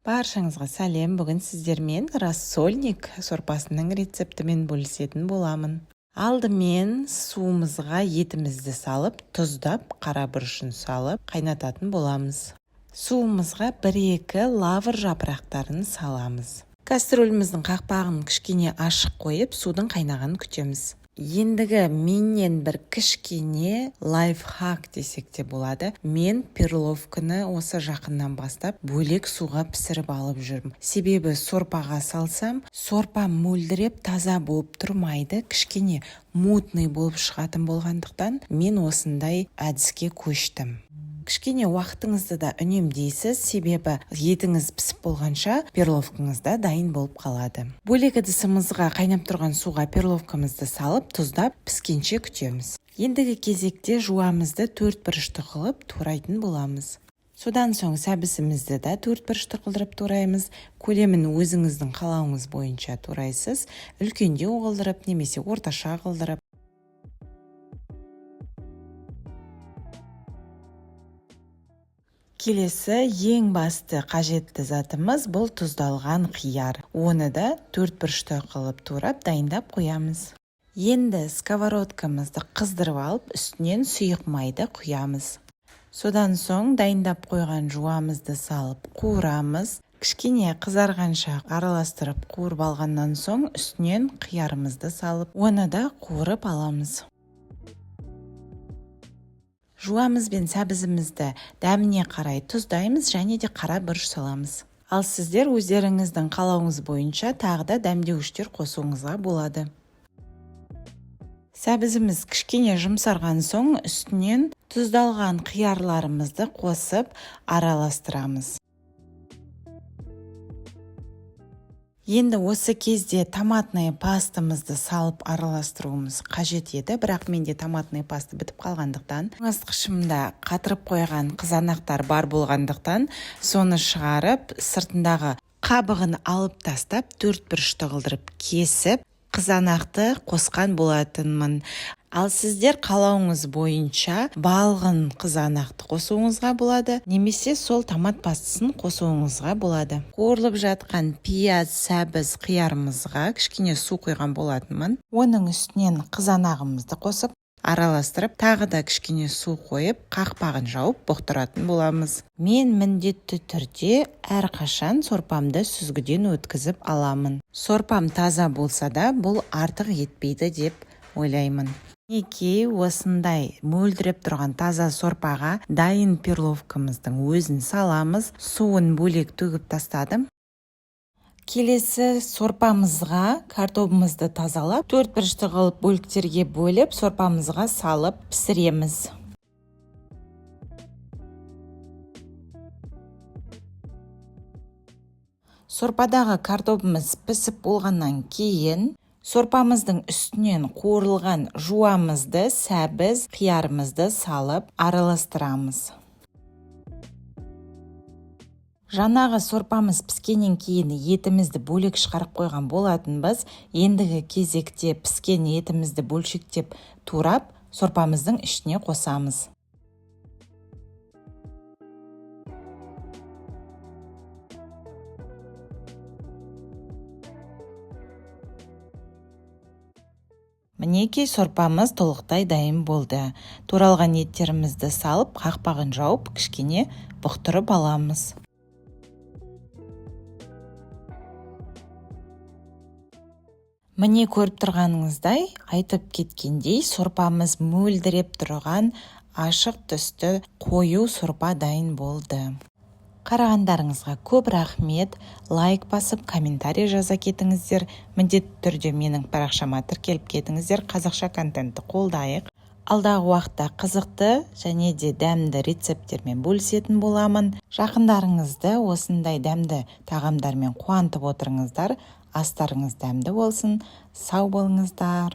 Баршаңызға сәлем. Бүгін сіздермен рассольник сорпасының рецептімен бөлісетін боламын. Алдымен суымызға етімізді салып, тұздап, қара бұрышын салып, қайнататын боламыз. Суымызға 1-2 лавр жапырақтарын саламыз. Кастрөліміздің қақпағын кішкене ашық қойып, судың қайнағанын күтеміз. Ендігі менен бір кішкене лайфхак десек те болады. Мен перловканы осы жақыннан бастап бөлек суға пісіріп алып жүрмін. Себебі сорпаға салсам, сорпа мөлдіреп таза болып тұрмайды, кішкене мутный болып шығатын болғандықтан мен осындай әдіске көштім. Кішкене уақытыңызды да үнемдейсіз, себебі етіңіз пісіп болғанша перловкаңыз да дайын болып қалады. Бөлек ыдысымызға қайнап тұрған суға перловкамызды салып, тұздап піскенше күтеміз. Ендігі кезекте жуамызды 4 бұрышты қылып турайтын боламыз. Содан соң сәбізімізді да 4 бұрышты қылдырып тураймыз. Көлемін өзіңіздің қалауыңыз бойынша турайсыз. Үлкендеу қылдырып немесе орташа қылдырып. Келесі ең басты қажетті затымыз бұл тұздалған қияр. Оны да 4 бұрышты қылып турап дайындап қоямыз. Енді сковородкамызды қыздырып алып, үстінен сұйық майды құямыз. Содан соң дайындап қойған жуамызды салып қуырамыз. Кішкене қызарғанша араластырып қуырып алғаннан соң үстінен қиярымызды салып, оны да қуырып аламыз. Жуамыз бен сәбізімізді дәміне қарай тұздаймыз және де қара бұрыш саламыз. Ал сіздер өздеріңіздің қалауыңыз бойынша тағы да дәмдеуіштер қосуыңызға болады. Сәбізіміз кішкене жұмсарған соң үстінен тұздалған қиярларымызды қосып араластырамыз. Енді осы кезде томатный пастамызды салып араластыруымыз қажет еді, бірақ менде томатный паста бітіп қалғандықтан, ыстықшымда қатырып қойған қызанақтар бар болғандықтан, соны шығарып, сыртындағы қабығын алып тастап, 4 бұрышты қылдырып кесіп, қызанақты қосқан болатынмын. Ал сіздер қалауыңыз бойынша балғын қызанақты қосуыңызға болады, немесе сол томат пастасын қосуыңызға болады. Қуырылып жатқан пияз, сәбіз, қиярымызға кішкене су құйған болатынмын. Оның үстінен қызанағымызды қосып, араластырып, тағы да кішкене су қойып, қақпағын жауып бұқтыратын боламыз. Мен міндетті түрде әрқашан сорпамды сүзгіден өткізіп аламын. Сорпам таза болса да, бұл артық етпейді деп ойлаймын. Неке осындай мөлдіреп тұрған таза сорпаға дайын перловкамыздың өзін саламыз, суын бөлек төгіп тастадым. Келесі сорпамызға картобымызды тазалап, 4 бұрышты қылып бөліктерге бөліп, сорпамызға салып пісіреміз. Сорпадағы картобымыз пісіп болғаннан кейін сорпамыздың үстінен қуырылған жуамызды, сәбіз, қиярымызды салып араластырамыз. Жаңағы сорпамыз піскеннен кейін етімізді бөлек шығарып қойған болатынбыз. Ендігі кезекте піскен етімізді бөлшектеп турап, сорпамыздың ішіне қосамыз. Мінекей сорпамыз толықтай дайын болды. Туралған еттерімізді салып, қақпағын жауып, кішкене бұқтырып аламыз. Міне көріп тұрғаныңыздай, айтып кеткендей, сорпамыз мөлдіреп тұрған ашық түсті қою сорпа дайын болды. Қарағандарыңызға көп рахмет, лайк басып, комментарий жаза кетіңіздер. Міндетті түрде менің парақшама тіркеліп кетіңіздер, қазақша контентті қолдайық. Алдағы уақытта қызықты және де дәмді рецепттермен бөлісетін боламын. Жақындарыңызды осындай дәмді тағамдармен қуантып отырыңыздар. Астарыңыз дәмді болсын, сау болыңыздар.